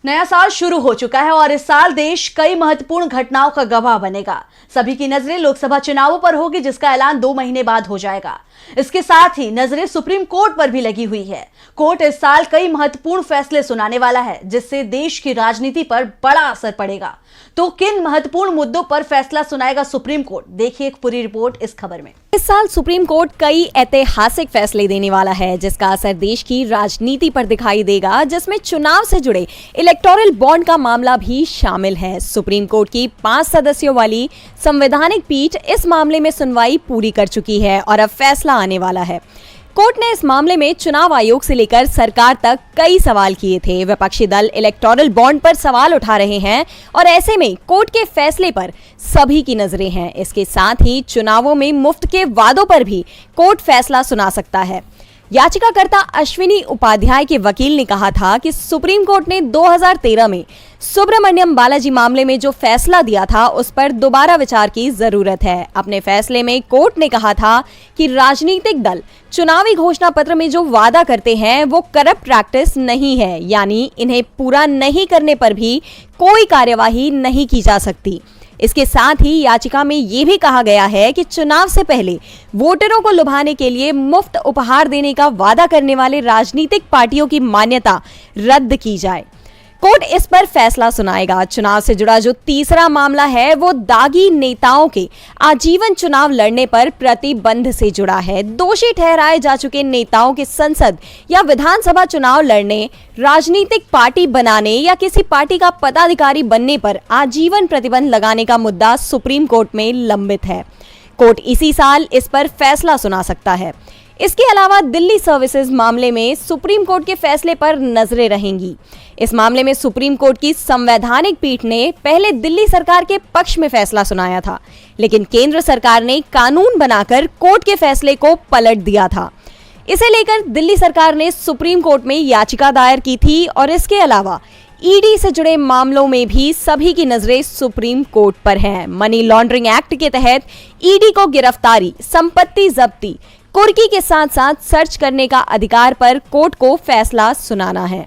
नया साल शुरू हो चुका है और इस साल देश कई महत्वपूर्ण घटनाओं का गवाह बनेगा। सभी की नजरें लोकसभा चुनावों पर होगी, जिसका ऐलान 2 महीने बाद हो जाएगा। इसके साथ ही नजरें सुप्रीम कोर्ट पर भी लगी हुई है। कोर्ट इस साल कई महत्वपूर्ण फैसले सुनाने वाला है, जिससे देश की राजनीति पर बड़ा असर पड़ेगा। तो किन महत्वपूर्ण मुद्दों पर फैसला सुनाएगा सुप्रीम कोर्ट, देखिए एक पूरी रिपोर्ट इस खबर में। इस साल सुप्रीम कोर्ट कई ऐतिहासिक फैसले देने वाला है, जिसका असर देश की राजनीति पर दिखाई देगा, जिसमें चुनाव से जुड़े इलेक्टोरल बॉन्ड का मामला भी शामिल है। सुप्रीम कोर्ट की 5 सदस्यों वाली संवैधानिक पीठ इस मामले में सुनवाई पूरी कर चुकी है और अब फैसला आने वाला है। कोर्ट ने इस मामले में चुनाव आयोग से लेकर सरकार तक कई सवाल किए थे। विपक्षी दल इलेक्टोरल बॉन्ड पर सवाल उठा रहे हैं और ऐसे में कोर्ट के फैसले पर सभी की नजरें हैं। इसके साथ ही चुनावों में मुफ्त के वादों पर भी कोर्ट फैसला सुना सकता है। याचिकाकर्ता अश्विनी उपाध्याय के वकील ने कहा था कि सुप्रीम कोर्ट ने 2013 में सुब्रमण्यम बालाजी मामले में जो फैसला दिया था, उस पर दोबारा विचार की जरूरत है। अपने फैसले में कोर्ट ने कहा था कि राजनीतिक दल चुनावी घोषणा पत्र में जो वादा करते हैं वो करप्ट प्रैक्टिस नहीं है, यानी इन्हें पूरा नहीं करने पर भी कोई कार्यवाही नहीं की जा सकती। इसके साथ ही याचिका में यह भी कहा गया है कि चुनाव से पहले वोटरों को लुभाने के लिए मुफ्त उपहार देने का वादा करने वाले राजनीतिक पार्टियों की मान्यता रद्द की जाए। कोर्ट इस पर फैसला सुनाएगा। चुनाव से जुड़ा जो तीसरा मामला है वो दागी नेताओं के आजीवन चुनाव लड़ने पर प्रतिबंध से जुड़ा है। दोषी ठहराए जा चुके नेताओं के संसद या विधानसभा चुनाव लड़ने, राजनीतिक पार्टी बनाने या किसी पार्टी का पदाधिकारी बनने पर आजीवन प्रतिबंध लगाने का मुद्दा सुप्रीम कोर्ट में लंबित है। कोर्ट इसी साल इस पर फैसला सुना सकता है। इसके अलावा दिल्ली सर्विसेज मामले में सुप्रीम कोर्ट के फैसले पर नजरें रहेंगी। इस मामले में सुप्रीम कोर्ट की संवैधानिक पीठ ने पहले दिल्ली सरकार के पक्ष में फैसला सुनाया था, लेकिन केंद्र सरकार ने कानून बनाकर कोर्ट के फैसले को पलट दिया था। इसे लेकर दिल्ली सरकार ने सुप्रीम कोर्ट में याचिका दायर की थी और इसके अलावा ईडी से जुड़े मामलों में भी सभी की नजरें सुप्रीम कोर्ट पर हैं। मनी लॉन्ड्रिंग एक्ट के तहत ईडी को गिरफ्तारी, संपत्ति जब्ती, कुर्की के साथ साथ सर्च करने का अधिकार पर कोर्ट को फैसला सुनाना है।